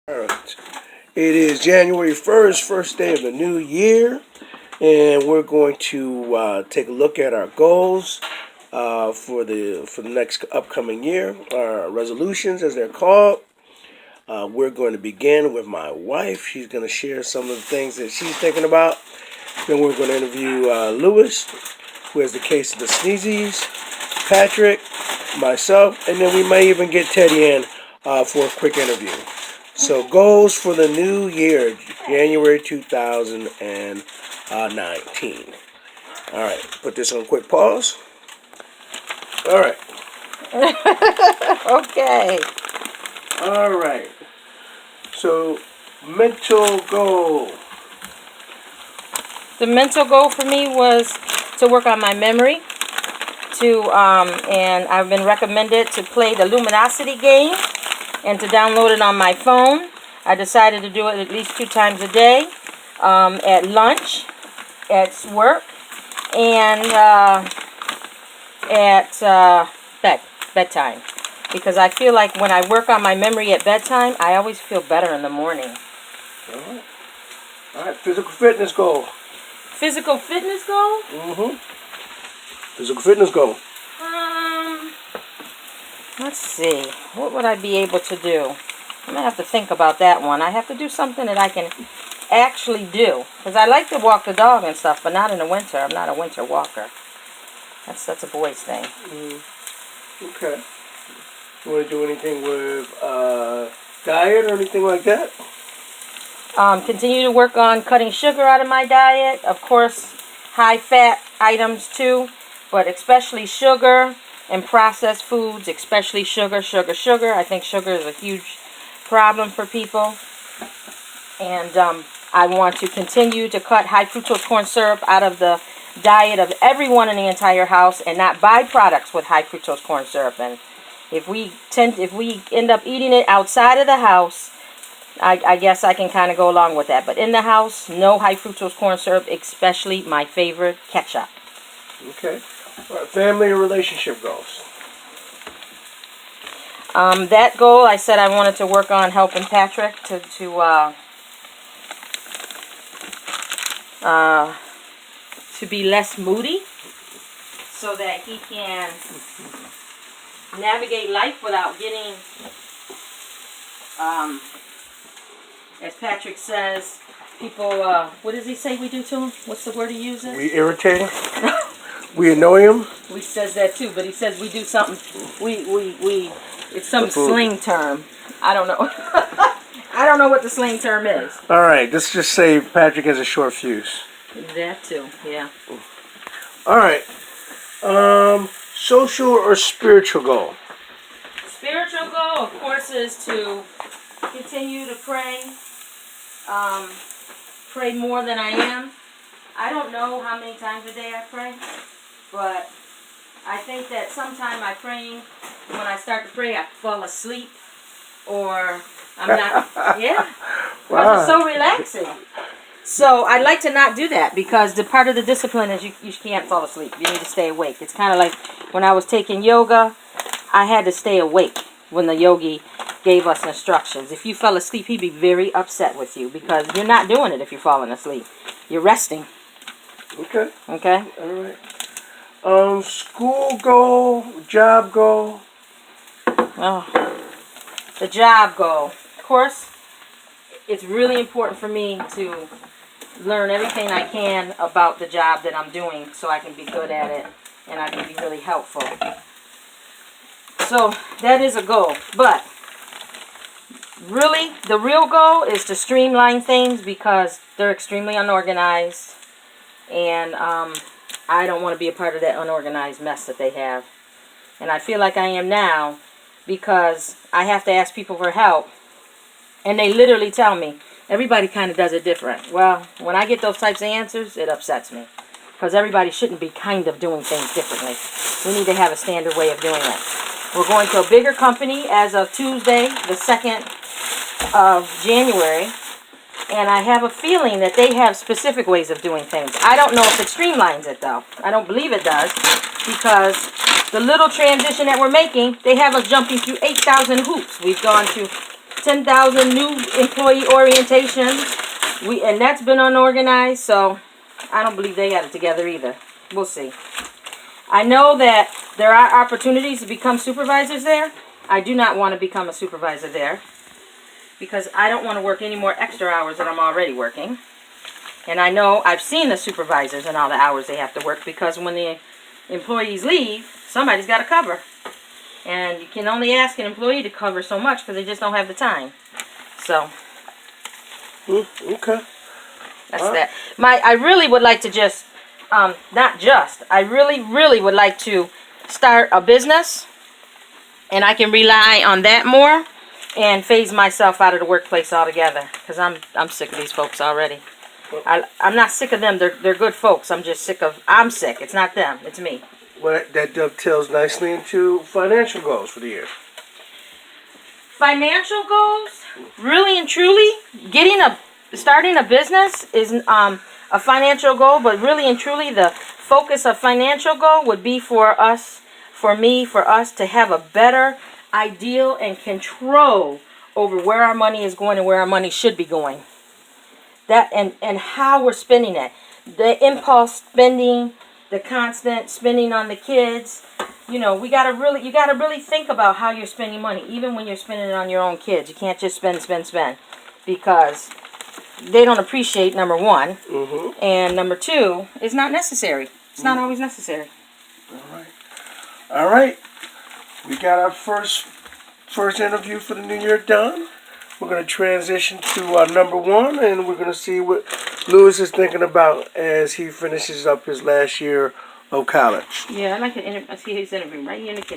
Alright. It is January 1st, first day of the new year, and we're going to take a look at our goals for the next upcoming year, our resolutions as they're called. We're going to begin with my wife. She's going to share some of the things that she's thinking about. Then we're going to interview Lewis, who has the case of the sneezies, Patrick, myself, and then we may even get Teddy in for a quick interview. So goals for the new year, January 2019. All right, put this on quick pause. All right. Okay. All right. So mental goal. The mental goal for me was to work on my memory. And I've been recommended to play the Luminosity game and to download it on my phone. I decided to do it at least 2 times a day, at lunch, at work, and at bedtime. Because I feel like when I work on my memory at bedtime, I always feel better in the morning. All right. Physical fitness goal. Physical fitness goal? Physical fitness goal. Let's see. What would I be able to do? I'm going to have to think about that one. I have to do something that I can actually do. Because I like to walk the dog and stuff, but not in the winter. I'm not a winter walker. That's a boy's thing. Okay. You want to do anything with diet or anything like that? Continue to work on cutting sugar out of my diet. Of course, high-fat items too, but especially sugar and processed foods, especially sugar. I think sugar is a huge problem for people. And I want to continue to cut high fructose corn syrup out of the diet of everyone in the entire house and not buy products with high fructose corn syrup. And if we end up eating it outside of the house, I guess I can kind of go along with that. But in the house, no high fructose corn syrup, especially my favorite, ketchup. Okay. All right. Family or relationship goals? That goal, I said I wanted to work on helping Patrick to be less moody so that he can navigate life without getting, as Patrick says, people, what does he say we do to him? What's the word he uses? We irritate him? We annoy him? We says that too, but he says we do something, it's some slang term. I don't know. I don't know what the slang term is. All right, let's just say Patrick has a short fuse. That too, yeah. All right. Social or spiritual goal? Spiritual goal, of course, is to continue to pray. Pray more than I am. I don't know how many times a day I pray, but I think that sometime I praying, when I start to pray, I fall asleep, or I'm not, yeah, because it's so relaxing. So I'd like to not do that, because the part of the discipline is you can't fall asleep. You need to stay awake. It's kind of like when I was taking yoga, I had to stay awake when the yogi gave us instructions. If you fell asleep, he'd be very upset with you, because you're not doing it if you're falling asleep. You're resting. Okay. Okay? All right. School goal, job goal. Oh, the job goal. Of course, it's really important for me to learn everything I can about the job that I'm doing so I can be good at it and I can be really helpful. So that is a goal. But really, the real goal is to streamline things, because they're extremely unorganized, and I don't want to be a part of that unorganized mess that they have. And I feel like I am now, because I have to ask people for help, and they literally tell me, everybody kind of does it different. Well, when I get those types of answers, it upsets me, because everybody shouldn't be kind of doing things differently. We need to have a standard way of doing it. We're going to a bigger company as of Tuesday, the 2nd of January, and I have a feeling that they have specific ways of doing things. I don't know if it streamlines it, though. I don't believe it does, because the little transition that we're making, they have us jumping through 8,000 hoops. We've gone to 10,000 new employee orientations. And that's been unorganized, so I don't believe they got it together either. We'll see. I know that there are opportunities to become supervisors there. I do not want to become a supervisor there because I don't want to work any more extra hours that I'm already working. And I know I've seen the supervisors and all the hours they have to work because when the employees leave, somebody's got to cover. And you can only ask an employee to cover so much because they just don't have the time. So, Okay. that's that. I really would like to just, I really would like to start a business. And I can rely on that more and phase myself out of the workplace altogether. Because I'm sick of these folks already. I'm not sick of them. They're good folks. I'm just sick of, I'm sick. It's not them. It's me. Well, that dovetails nicely into financial goals for the year. Financial goals, really and truly, starting a business is a financial goal, but really and truly the focus of financial goal would be for us to have a better ideal and control over where our money is going and where our money should be going. That and how we're spending it. The impulse spending, the constant spending on the kids. You know, you gotta really think about how you're spending money, even when you're spending it on your own kids. You can't just spend, because they don't appreciate, number one, and number two, it's not necessary. It's not always necessary. All right. We got our first interview for the new year done. We're going to transition to number one, and we're going to see what Lewis is thinking about as he finishes up his last year of college. Yeah, I'd like to see his interview right here in the kitchen.